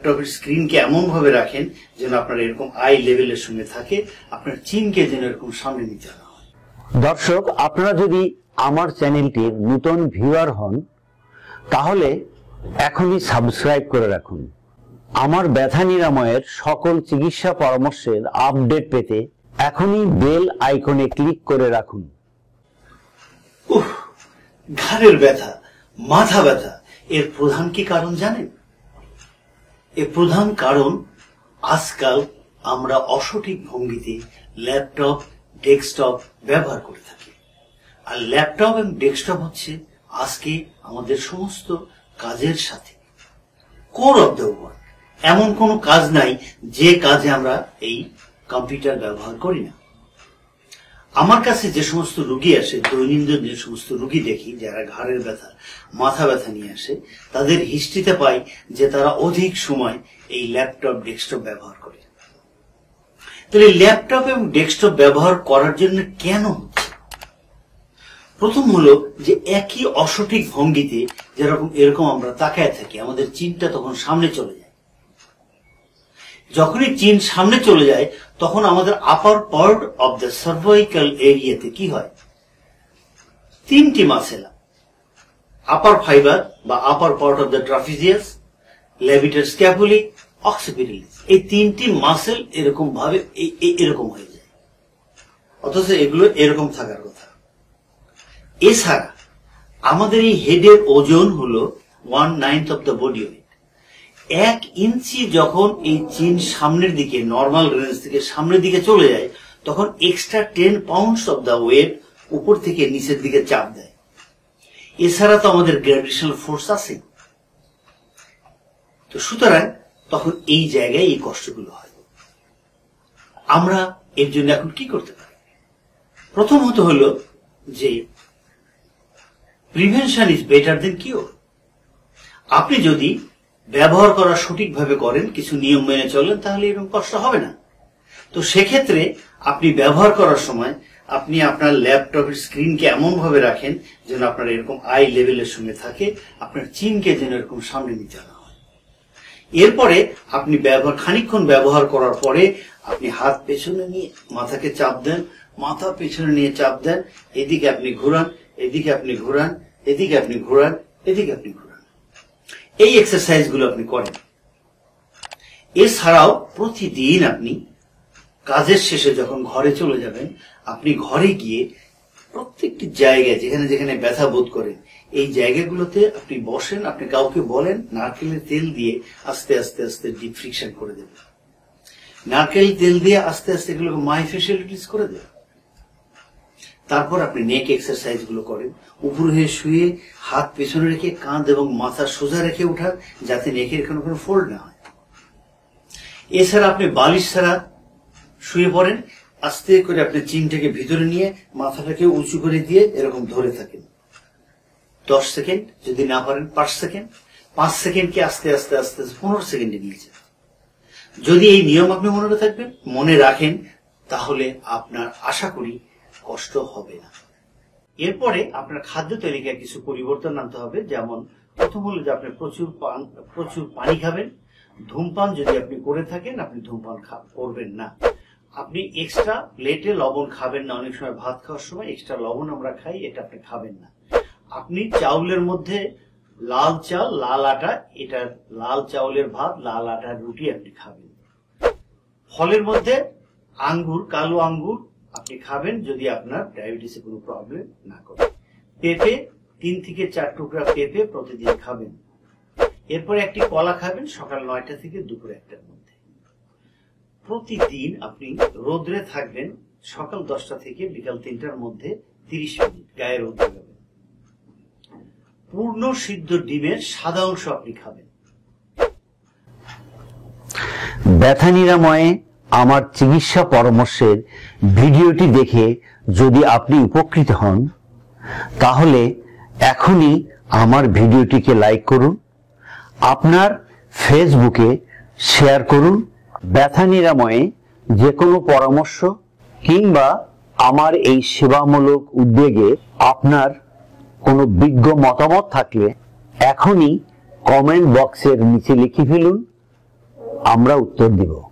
ল্যাপটপের স্ক্রিনকে এমন ভাবে রাখেন যেন আপনার এরকম আই লেভেলের সঙ্গে থাকে, আপনার চিনকে যেন এরকম সামনে নিতে না হয়। দর্শক, আপনারা যদি আমার চ্যানেলটির নতুন ভিউয়ার হন তাহলে এখনই সাবস্ক্রাইব করে রাখুন। আমার ব্যথা নিরাময়ের সকল চিকিৎসা পরামর্শের আপডেট পেতে এখনই বেল আইকনে ক্লিক করে রাখুন। ঘাড়ের ব্যথা, মাথা ব্যথা, এর প্রধান কি কারণ জানেন? এর প্রধান কারণ আজকাল আমরা অসঠিক ভঙ্গিতে ল্যাপটপ, ডেস্কটপ ব্যবহার করে থাকি। আর ল্যাপটপ এবং ডেস্কটপ হচ্ছে আজকে আমাদের সমস্ত কাজের সাথে কোর অফ দ্য ওয়ার্ক। এমন কোনো কাজ নাই যে কাজে আমরা এই কম্পিউটার ব্যবহার করি না। আমার কাছে যে সমস্ত রোগী আসে, দৈনন্দিন যে সমস্ত রোগী দেখি যারা ঘাড়ের ব্যথা, মাথা ব্যথা নিয়ে আসে, তাদের হিস্ট্রিতে পাই যে তারা অধিক সময় এই ল্যাপটপ, ডেস্কটপ ব্যবহার করে। তাহলে ল্যাপটপ এবং ডেস্কটপ ব্যবহার করার জন্য কেন হচ্ছে? প্রথম হলো যে একই অসঠিক ভঙ্গিতে যেরকম এরকম আমরা তাকায় থাকি, আমাদের চিনটা তখন সামনে চলে যায়। যখনই চিন সামনে চলে যায় তখন আমাদের আপার পার্ট অফ দ্য সার্ভাইকাল এরিয়াতে কি হয়? তিনটি মাসেল, আপার ফাইবার বা আপার পার্ট অফ দ্য ট্রাপিজিয়াস, লেভিটার স্ক্যাপুলি, অক্সিপিটালিস, এই তিনটি মাসেল এরকম ভাবে এরকম হয়ে যায়, অথচ এগুলো এরকম থাকার কথা। এছাড়া আমাদের এই হেডের ওজন হলো 1/9 অফ দ্য বডি ওয়েট। 1 ইঞ্চি যখন এই চিন সামনের দিকে, নর্মাল রেঞ্জ থেকে সামনের দিকে চলে যায়, তখন extra 10 pounds of the weight উপর থেকে নিচের দিকে চাপ দেয়। এছাড়া তো আমাদের গ্র্যাভিটেশনাল ফোর্স আছে। তো সুতরাং তখন এই জায়গায় এই কষ্টগুলো হয়। আমরা এর জন্য এখন কি করতে পারি? প্রথমত হলো যে prevention is better then cure. আপনি যদি ব্যবহার করা সঠিকভাবে করেন, কিছু নিয়ম মেনে চলেন, তাহলে এরকম কষ্ট হবে না। তো সেক্ষেত্রে আপনি ব্যবহার করার সময় আপনি আপনার ল্যাপটপের স্ক্রিনকে এমন ভাবে রাখেন যেন আপনার এরকম আই লেভেলের সঙ্গে থাকে, আপনার চিনকে যেন এরকম সামনে নিতে না হয়। এরপরে আপনি খানিকক্ষণ ব্যবহার করার পরে আপনি হাত পেছনে নিয়ে মাথাকে চাপ দেন, মাথা পেছনে নিয়ে চাপ দেন, এদিকে আপনি ঘুরান, এদিকে আপনি ঘুরান, এদিকে আপনি ঘুরান, এদিকে আপনি ঘুরান। এই এক্সারসাইজ গুলো আপনি করেন। এছাড়াও প্রতিদিন আপনি কাজের শেষে যখন ঘরে চলে যাবেন, আপনি ঘরে গিয়ে প্রত্যেকটি জায়গায় যেখানে যেখানে ব্যথা বোধ করেন, এই জায়গাগুলোতে আপনি বসেন, আপনি কাউকে বলেন নারকেলের তেল দিয়ে আস্তে আস্তে আস্তে ডিপ ফ্রিকশন করে দেবেন। নারকেল তেল দিয়ে আস্তে আস্তে এগুলোকে মাইফেশিয়ালিটিস করে দেবেন। তারপর আপনি নেক এক্সারসাইজ গুলো করেন, উপর হয়ে শুয়ে হাত পেছনে রেখে কাঁধ এবং মাথা সোজা রেখে উঠান, যাতে নেকের কোনো ফোল্ড না হয়। এছাড়া আপনি বালিশ ছাড়া শুয়ে পড়েন, আস্তে করে আপনি চিনটাকে ভিতরে নিয়ে মাথাটাকে উঁচু করে দিয়ে এরকম ধরে থাকেন 10 সেকেন্ড, যদি না পারেন 5 সেকেন্ড, 5 সেকেন্ডকে আস্তে আস্তে আস্তে 15 সেকেন্ডে নিয়েছেন। যদি এই নিয়ম আপনি মনে রাখেন, তাহলে আপনার আশা করি কষ্ট হবে না। এরপরে আপনার খাদ্য তালিকায় কিছু পরিবর্তন আনতে হবে। যেমন প্রথম হলো যে আপনি প্রচুর পানি খাবেন। ধূমপান যদি আপনি করে থাকেন, আপনি ধূমপান করবেন না। আপনি এক্সট্রা প্লেটে লবণ খাবেন না। অনেক সময় ভাত খাওয়ার সময় এক্সট্রা লবণ আমরা খাই, এটা আপনি খাবেন না। আপনি চাউলের মধ্যে লাল চাল, লাল আটা, এটা লাল চাউলের ভাত, লাল আটার রুটি আপনি খাবেন। ফলের মধ্যে আঙ্গুর, কালো আঙ্গুর আপনি খাবেন যদি আপনার ডায়াবেটিসে কোনো প্রবলেম না করে। পেঁপে 3 থেকে 4 টুকরা পেঁপে প্রতিদিন খাবেন। এরপরে একটি কলা খাবেন সকাল 9টা থেকে দুপুর 1টার মধ্যে। প্রতিদিন আপনি রোদ্রে থাকবেন সকাল 10টা থেকে বিকাল 3টার মধ্যে 30 মিনিট গায়ে রোদ লাগাবেন। পূর্ণ সিদ্ধ ডিমের সাদা অংশ আপনি খাবেন। ব্যথা নিরাময়ে আমার চিকিৎসা পরামর্শের ভিডিওটি দেখে যদি আপনি উপকৃত হন, তাহলে এখনই আমার ভিডিওটিকে লাইক করুন, আপনার ফেসবুকে শেয়ার করুন। ব্যথা নিরাময়ে যে কোনো পরামর্শ কিংবা আমার এই সেবামূলক উদ্যোগে আপনার কোনো বিজ্ঞ মতামত থাকলে এখনই কমেন্ট বক্সের নিচে লিখে ফেলুন। আমরা উত্তর দিব।